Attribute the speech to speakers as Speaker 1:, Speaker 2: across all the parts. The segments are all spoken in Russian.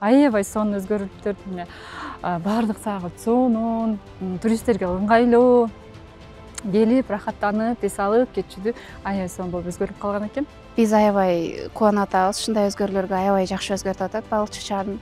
Speaker 1: аябай сонун өзгөрүптүр. Баардык саат сонун, туристтерге ыңгайлуу, келип рахаттанып, эс алып кетчүдү аябай сонун болуп өзгөрүп калган экен.
Speaker 2: Биз аябай кубанып атабыз. Ушундай өзгөрүүлөргө аябай жакшы өзгөртүп атат. Балыкчы шаарын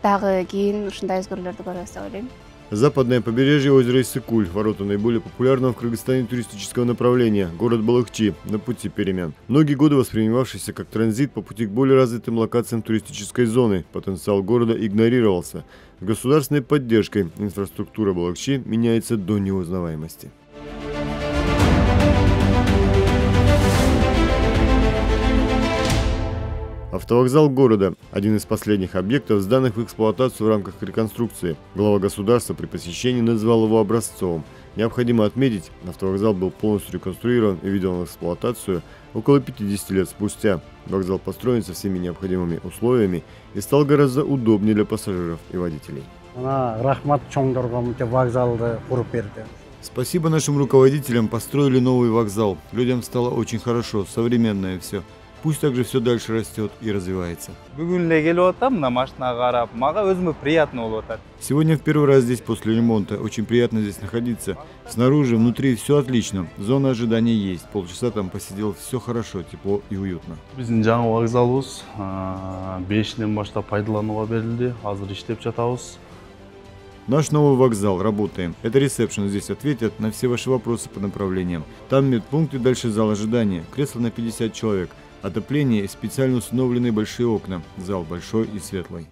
Speaker 2: дагы кийин ушундай өзгөрүүлөрдү көрөбүз деп ойлойм.
Speaker 3: Западное побережье озера Иссык-Куль, ворота наиболее популярного в Кыргызстане туристического направления, город Балыкчи, на пути перемен. Многие годы воспринимавшийся как транзит по пути к более развитым локациям туристической зоны, потенциал города игнорировался. С государственной поддержкой инфраструктура Балыкчи меняется до неузнаваемости. Автовокзал города – один из последних объектов, сданных в эксплуатацию в рамках реконструкции. Глава государства при посещении назвал его образцовым. Необходимо отметить, автовокзал был полностью реконструирован и введен в эксплуатацию около 50 лет спустя. Вокзал построен со всеми необходимыми условиями и стал гораздо удобнее для пассажиров и водителей. Спасибо нашим руководителям, построили новый вокзал. Людям стало очень хорошо, современное все. Пусть также все дальше растет и развивается. Сегодня в первый раз здесь после ремонта. Очень приятно здесь находиться. Снаружи, внутри все отлично. Зона ожидания есть. Полчаса там посидел, все хорошо, тепло и уютно. Наш новый вокзал, работаем. Это ресепшн, здесь ответят на все ваши вопросы по направлениям. Там медпункт и дальше зал ожидания. Кресло на 50 человек. Отопление и специально установленные большие окна. Зал большой и светлый.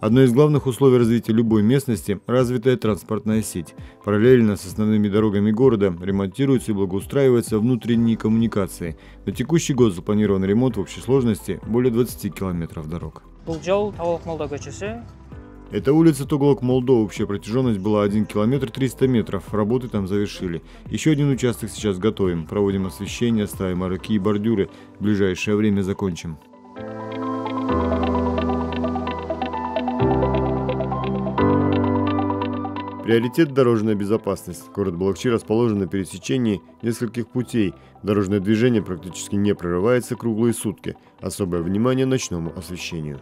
Speaker 3: Одно из главных условий развития любой местности – развитая транспортная сеть. Параллельно с основными дорогами города ремонтируются и благоустраиваются внутренние коммуникации. На текущий год запланирован ремонт в общей сложности более 20 километров дорог. Это улица Тоголок-Молдо, общая протяженность была 1 километр 300 метров, работы там завершили. Еще один участок сейчас готовим, проводим освещение, ставим арки и бордюры, в ближайшее время закончим. Приоритет – дорожная безопасность. Город Балыкчи расположен на пересечении нескольких путей. Дорожное движение практически не прерывается круглые сутки. Особое внимание ночному освещению.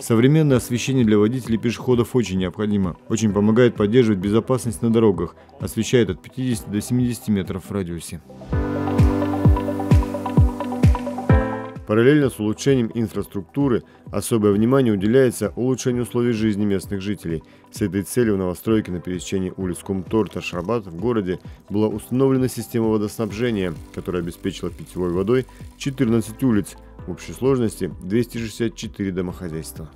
Speaker 3: Современное освещение для водителей и пешеходов очень необходимо. Очень помогает поддерживать безопасность на дорогах. Освещает от 50 до 70 метров в радиусе. Параллельно с улучшением инфраструктуры особое внимание уделяется улучшению условий жизни местных жителей. С этой целью в новостройке на пересечении улиц Кумтор-Ташрабат в городе была установлена система водоснабжения, которая обеспечила питьевой водой 14 улиц, в общей сложности 264 домохозяйства.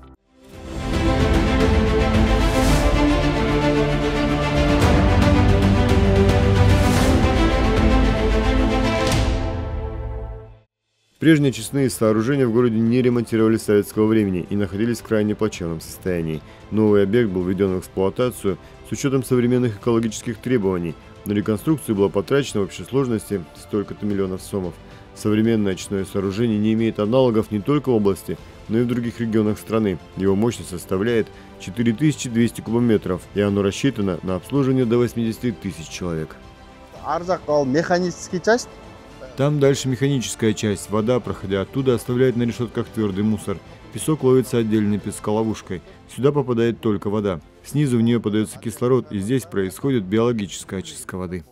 Speaker 3: Прежние очистные сооружения в городе не ремонтировались с советского времени и находились в крайне плачевном состоянии. Новый объект был введен в эксплуатацию с учетом современных экологических требований. На реконструкцию было потрачено в общей сложности столько-то миллионов сомов. Современное очистное сооружение не имеет аналогов не только в области, но и в других регионах страны. Его мощность составляет 4200 кубометров, и оно рассчитано на обслуживание до 80 тысяч человек. Там дальше механическая часть. Вода, проходя оттуда, оставляет на решетках твердый мусор. Песок ловится отдельной песколовушкой. Сюда попадает только вода. Снизу в нее подается кислород, и здесь происходит биологическая очистка воды.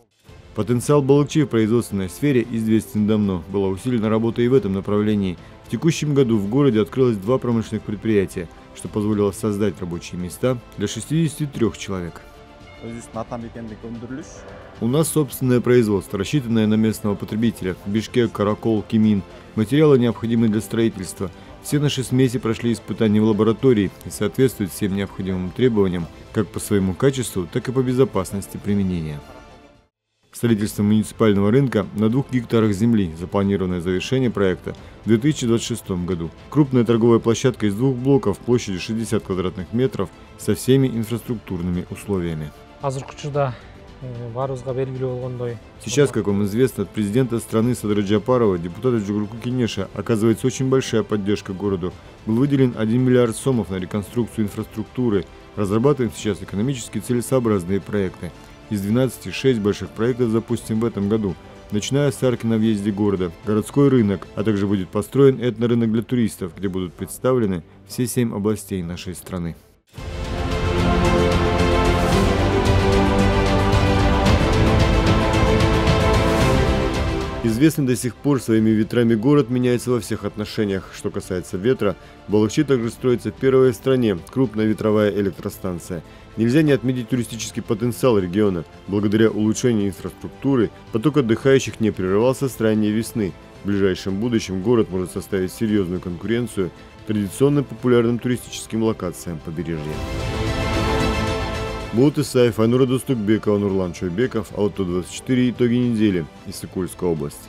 Speaker 3: Потенциал Балыкчи в производственной сфере известен давно. Была усилена работа и в этом направлении. В текущем году в городе открылось 2 промышленных предприятия, что позволило создать рабочие места для 63 человек. У нас собственное производство, рассчитанное на местного потребителя. Бишкек, Каракол, Кимин. Материалы, необходимые для строительства. Все наши смеси прошли испытания в лаборатории и соответствуют всем необходимым требованиям как по своему качеству, так и по безопасности применения. Строительство муниципального рынка на 2 гектарах земли, запланированное завершение проекта в 2026 году. Крупная торговая площадка из 2 блоков площадью 60 квадратных метров со всеми инфраструктурными условиями. Сейчас, как вам известно, от президента страны Садыра Джапарова, депутата Джугурку Кенеша, оказывается очень большая поддержка городу. Был выделен 1 миллиард сомов на реконструкцию инфраструктуры. Разрабатываем сейчас экономически целесообразные проекты. Из 12 6 больших проектов запустим в этом году. Начиная с арки на въезде города, городской рынок, а также будет построен этнорынок для туристов, где будут представлены все 7 областей нашей страны. Известный до сих пор своими ветрами город меняется во всех отношениях. Что касается ветра, в Балыкчи также строится первая в стране крупная ветровая электростанция. Нельзя не отметить туристический потенциал региона. Благодаря улучшению инфраструктуры поток отдыхающих не прерывался с ранней весны. В ближайшем будущем город может составить серьезную конкуренцию традиционно популярным туристическим локациям побережья. Булат Исаев, Айнура Достукбекова, Нурлан Чойбеков, Auto24. Итоги недели. Иссык-Кульская область.